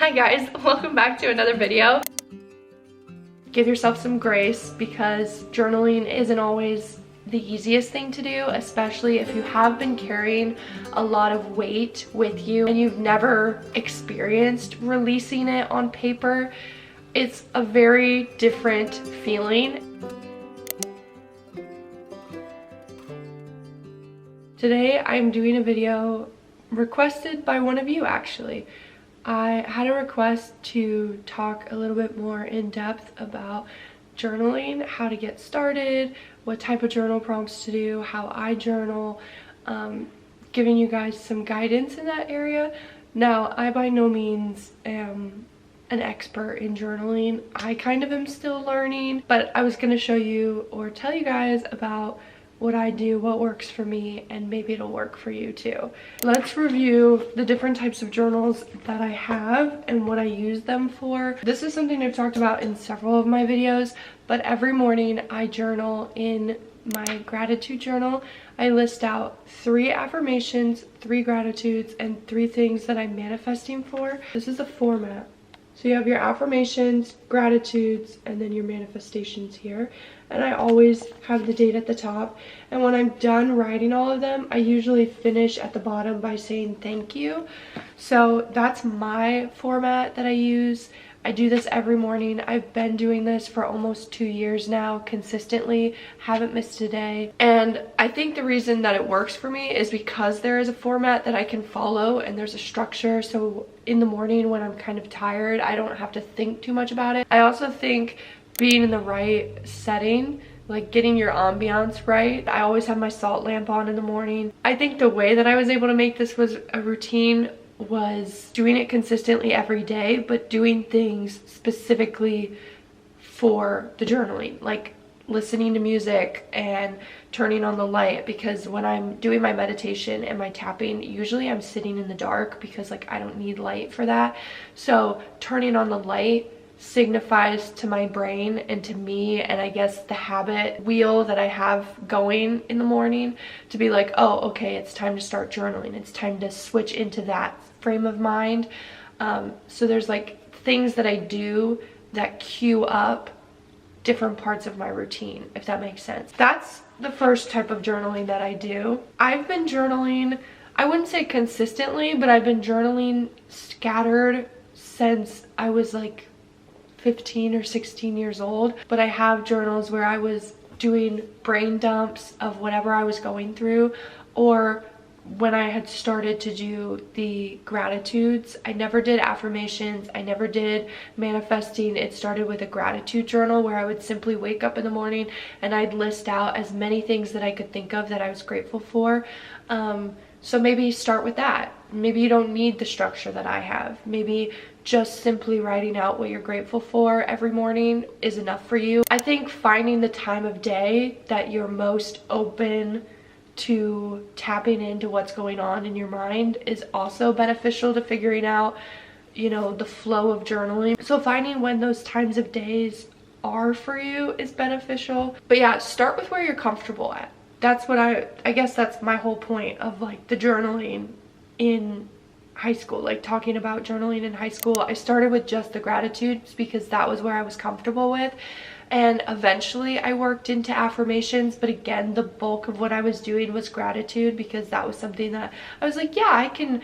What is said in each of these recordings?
Hi guys, welcome back to another video. Give yourself some grace because journaling isn't always the easiest thing to do, especially if you have been carrying a lot of weight with you and you've never experienced releasing it on paper. It's a very different feeling. Today I'm doing a video requested by one of you actually. I had a request to talk a little bit more in depth about journaling, how to get started, what type of journal prompts to do, how I journal, giving you guys some guidance in that area. Now, I by no means am an expert in journaling. I kind of am still learning, but I was going to show you or tell you guys about what I do, what works for me, and maybe it'll work for you too. Let's review the different types of journals that I have and what I use them for. This is something I've talked about in several of my videos, but every morning I journal in my gratitude journal. I list out 3 affirmations, 3 gratitudes, and 3 things that I'm manifesting for. This is the format. So you have your affirmations, gratitudes, and then your manifestations here. And I always have the date at the top. And when I'm done writing all of them, I usually finish at the bottom by saying thank you. So that's my format that I use. I do this every morning. I've been doing this for almost 2 years now, consistently, haven't missed a day. And I think the reason that it works for me is because there is a format that I can follow and there's a structure. So in the morning when I'm kind of tired, I don't have to think too much about it. I also think being in the right setting, like getting your ambiance right. I always have my salt lamp on in the morning. I think the way that I was able to make this was a routine was doing it consistently every day, but doing things specifically for the journaling, like listening to music and turning on the light, because when I'm doing my meditation and my tapping, usually I'm sitting in the dark because like I don't need light for that. So turning on the light signifies to my brain and to me, and I guess the habit wheel that I have going in the morning, to be like, oh, okay, it's time to start journaling. It's time to switch into that frame of mind. So there's like things that I do that cue up different parts of my routine, if that makes sense. That's the first type of journaling that I do. I've been journaling, I wouldn't say consistently, but I've been journaling scattered since I was like 15 or 16 years old. But I have journals where I was doing brain dumps of whatever I was going through, or when I had started to do the gratitudes. I never did affirmations, I never did manifesting. It started with a gratitude journal where I would simply wake up in the morning and I'd list out as many things that I could think of that I was grateful for. So maybe start with that. Maybe you don't need the structure that I have. Maybe just simply writing out what you're grateful for every morning is enough for you. I think finding the time of day that you're most open to tapping into what's going on in your mind is also beneficial to figuring out, you know, the flow of journaling. So finding when those times of days are for you is beneficial. But yeah, start with where you're comfortable at. That's what I guess that's my whole point of like the journaling in high school, like talking about journaling in high school. I started with just the gratitudes because that was where I was comfortable with. And eventually I worked into affirmations, but again, the bulk of what I was doing was gratitude because that was something that I was like, yeah, I can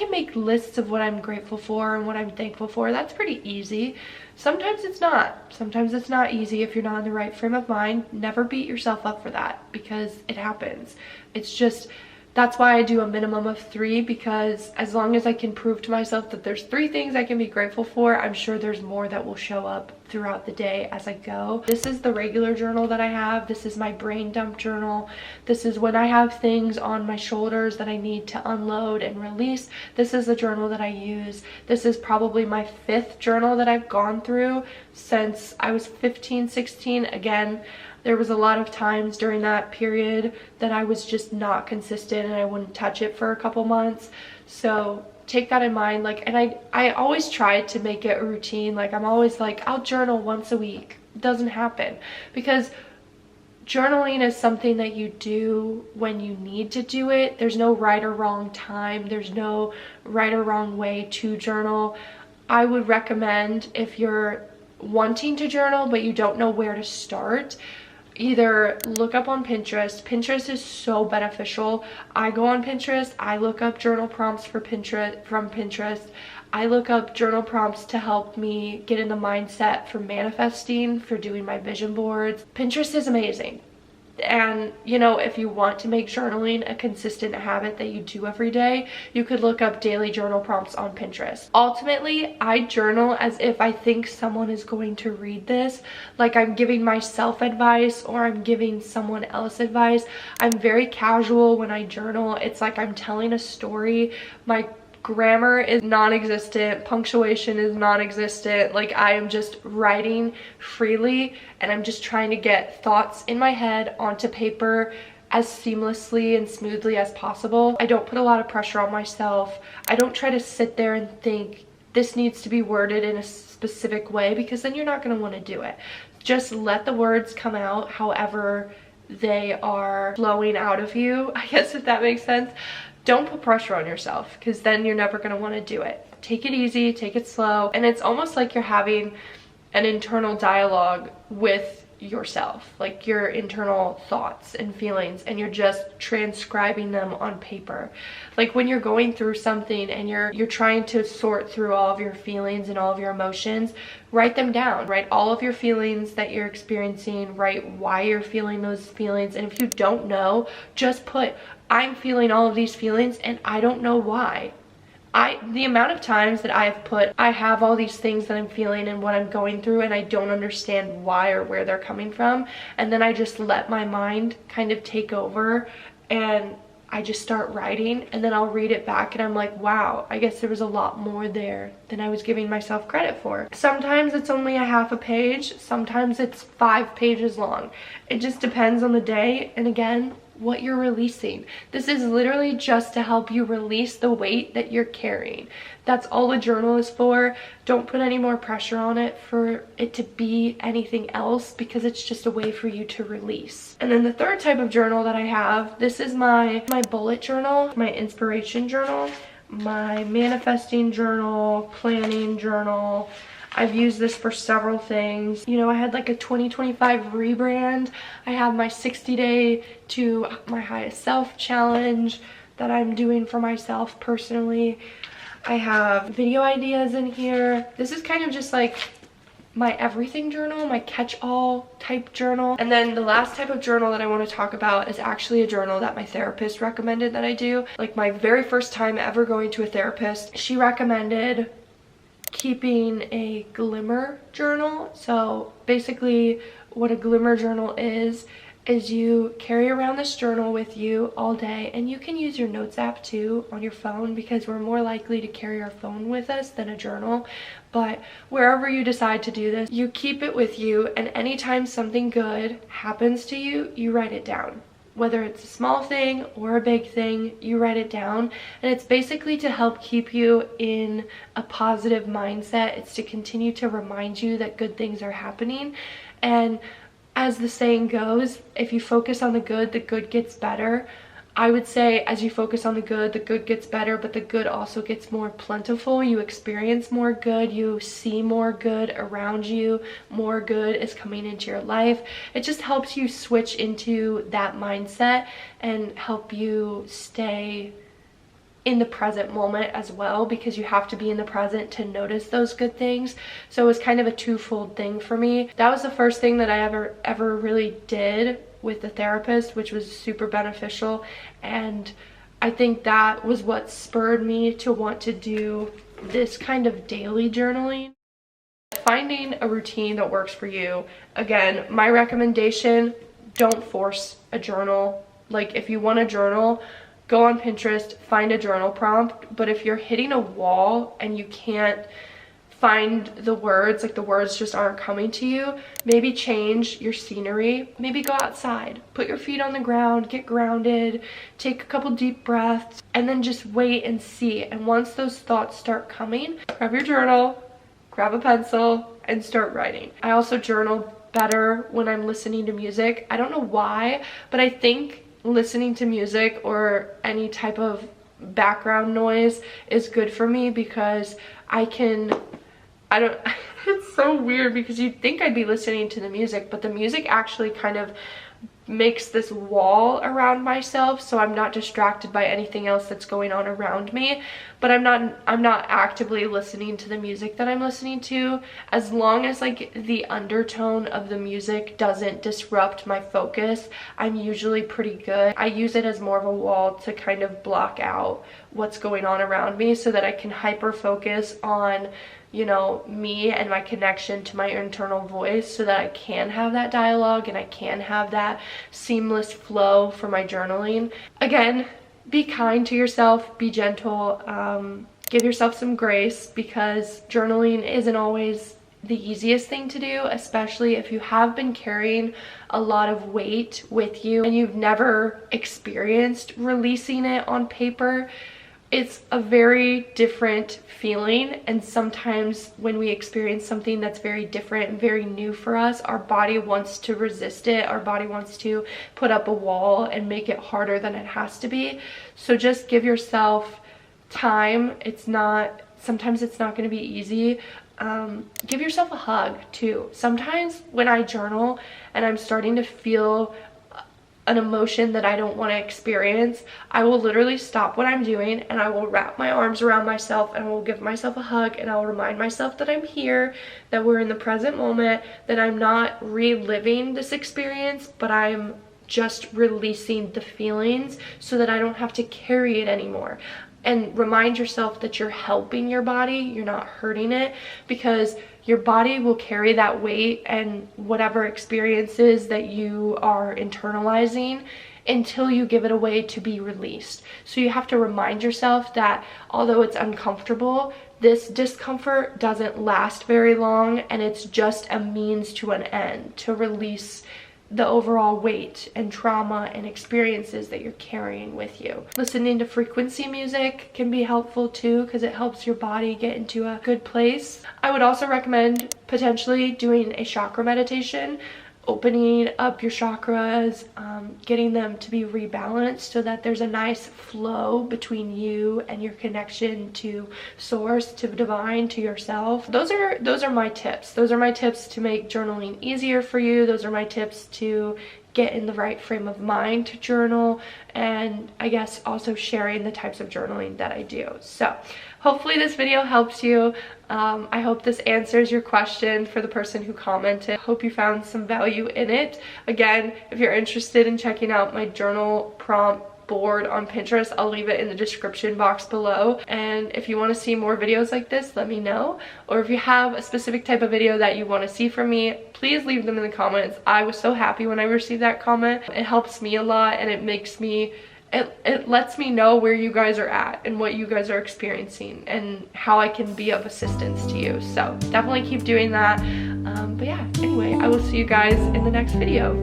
make lists of what I'm grateful for and what I'm thankful for. That's pretty easy. Sometimes it's not. Sometimes it's not easy if you're not in the right frame of mind. Never beat yourself up for that because it happens. It's just, that's why I do a minimum of 3, because as long as I can prove to myself that there's 3 things I can be grateful for, I'm sure there's more that will show up throughout the day as I go. This is the regular journal that I have. This is my brain dump journal. This is when I have things on my shoulders that I need to unload and release. This is the journal that I use. This is probably my 5th journal that I've gone through since I was 15, 16. Again, there was a lot of times during that period that I was just not consistent and I wouldn't touch it for a couple months. So take that in mind. Like, and I always try to make it a routine. Like, I'm always like, I'll journal once a week. It doesn't happen because journaling is something that you do when you need to do it. There's no right or wrong time. There's no right or wrong way to journal. I would recommend, if you're wanting to journal but you don't know where to start, either look up on Pinterest. Pinterest is so beneficial. I go on Pinterest, I look up journal prompts for Pinterest from Pinterest. I look up journal prompts to help me get in the mindset for manifesting, for doing my vision boards. Pinterest is amazing. And you know, if you want to make journaling a consistent habit that you do every day, you could look up daily journal prompts on Pinterest. Ultimately, I journal as if I think someone is going to read this, like I'm giving myself advice or I'm giving someone else advice. I'm very casual when I journal. It's like I'm telling a story. My grammar is non-existent, punctuation is non-existent. Like, I am just writing freely, and I'm just trying to get thoughts in my head onto paper as seamlessly and smoothly as possible. I don't put a lot of pressure on myself. I don't try to sit there and think this needs to be worded in a specific way, because then you're not going to want to do it. Just let the words come out however they are flowing out of you, I guess, if that makes sense. Don't put pressure on yourself, because then you're never going to want to do it. Take it easy, take it slow, and it's almost like you're having an internal dialogue with yourself, like your internal thoughts and feelings, and you're just transcribing them on paper. Like when you're going through something and you're trying to sort through all of your feelings and all of your emotions, write them down. Write all of your feelings that you're experiencing, write why you're feeling those feelings, and if you don't know, just put, I'm feeling all of these feelings and I don't know why. The amount of times that I have put, I have all these things that I'm feeling and what I'm going through, and I don't understand why or where they're coming from, and then I just let my mind kind of take over and I just start writing, and then I'll read it back and I'm like, wow, I guess there was a lot more there than I was giving myself credit for. Sometimes it's only a half a page, sometimes it's 5 pages long. It just depends on the day, and again, what you're releasing. This is literally just to help you release the weight that you're carrying. That's all a journal is for. Don't put any more pressure on it for it to be anything else, because it's just a way for you to release. And then the third type of journal that I have, this is my bullet journal, my inspiration journal, my manifesting journal, planning journal. I've used this for several things. You know, I had like a 2025 rebrand. I have my 60-day to my highest self challenge that I'm doing for myself personally. I have video ideas in here. This is kind of just like my everything journal, my catch-all type journal. And then the last type of journal that I want to talk about is actually a journal that my therapist recommended that I do. Like my very first time ever going to a therapist, she recommended keeping a glimmer journal. So basically what a glimmer journal is you carry around this journal with you all day, and you can use your notes app too on your phone, because we're more likely to carry our phone with us than a journal. But wherever you decide to do this, you keep it with you, and anytime something good happens to you, you write it down. Whether it's a small thing or a big thing, you write it down. And it's basically to help keep you in a positive mindset. It's to continue to remind you that good things are happening. And as the saying goes, if you focus on the good gets better. I would say as you focus on the good gets better, but the good also gets more plentiful. You experience more good, you see more good around you, more good is coming into your life. It just helps you switch into that mindset and help you stay in the present moment as well, because you have to be in the present to notice those good things. So it was kind of a twofold thing for me. That was the first thing that I ever really did with the therapist, which was super beneficial, and I think that was what spurred me to want to do this kind of daily journaling. Finding a routine that works for you. Again, my recommendation, don't force a journal. Like if you want a journal, go on Pinterest, find a journal prompt. But if you're hitting a wall and you can't find the words, like the words just aren't coming to you, maybe change your scenery. Maybe go outside, put your feet on the ground, get grounded, take a couple deep breaths, and then just wait and see. And once those thoughts start coming, grab your journal, grab a pencil, and start writing. I also journal better when I'm listening to music. I don't know why, but I think listening to music or any type of background noise is good for me, because I can I don't, it's so weird because you'd think I'd be listening to the music, but the music actually kind of makes this wall around myself so I'm not distracted by anything else that's going on around me. But I'm not actively listening to the music that I'm listening to, as long as like the undertone of the music doesn't disrupt my focus. I'm usually pretty good. I use it as more of a wall to kind of block out what's going on around me so that I can hyper focus on, you know, me and my connection to my internal voice, so that I can have that dialogue and I can have that seamless flow for my journaling. Again, be kind to yourself, be gentle, give yourself some grace, because journaling isn't always the easiest thing to do, especially if you have been carrying a lot of weight with you and you've never experienced releasing it on paper. It's a very different feeling, and sometimes when we experience something that's very different and very new for us, our body wants to resist it. Our body wants to put up a wall and make it harder than it has to be. So just give yourself time. Sometimes it's not going to be easy. Give yourself a hug too. Sometimes when I journal and I'm starting to feel an emotion that I don't want to experience, I will literally stop what I'm doing and I will wrap my arms around myself and I will give myself a hug, and I'll remind myself that I'm here, that we're in the present moment, that I'm not reliving this experience, but I'm just releasing the feelings so that I don't have to carry it anymore. And remind yourself that you're helping your body, you're not hurting it, because your body will carry that weight and whatever experiences that you are internalizing until you give it away to be released. So you have to remind yourself that although it's uncomfortable, this discomfort doesn't last very long, and it's just a means to an end to release the overall weight and trauma and experiences that you're carrying with you. Listening to frequency music can be helpful too, because it helps your body get into a good place. I would also recommend potentially doing a chakra meditation, opening up your chakras, getting them to be rebalanced so that there's a nice flow between you and your connection to source, to divine, to yourself. Those are my tips. Those are my tips to make journaling easier for you. Those are my tips to get in the right frame of mind to journal, and I guess also sharing the types of journaling that I do. So hopefully this video helps you. I hope this answers your question for the person who commented. Hope you found some value in it. Again, if you're interested in checking out my journal prompt board on Pinterest, I'll leave it in the description box below. And if you want to see more videos like this, let me know. Or if you have a specific type of video that you want to see from me, please leave them in the comments. I was so happy when I received that comment. It helps me a lot, and it makes me, it lets me know where you guys are at and what you guys are experiencing and how I can be of assistance to you. So definitely keep doing that. But yeah, anyway, I will see you guys in the next video.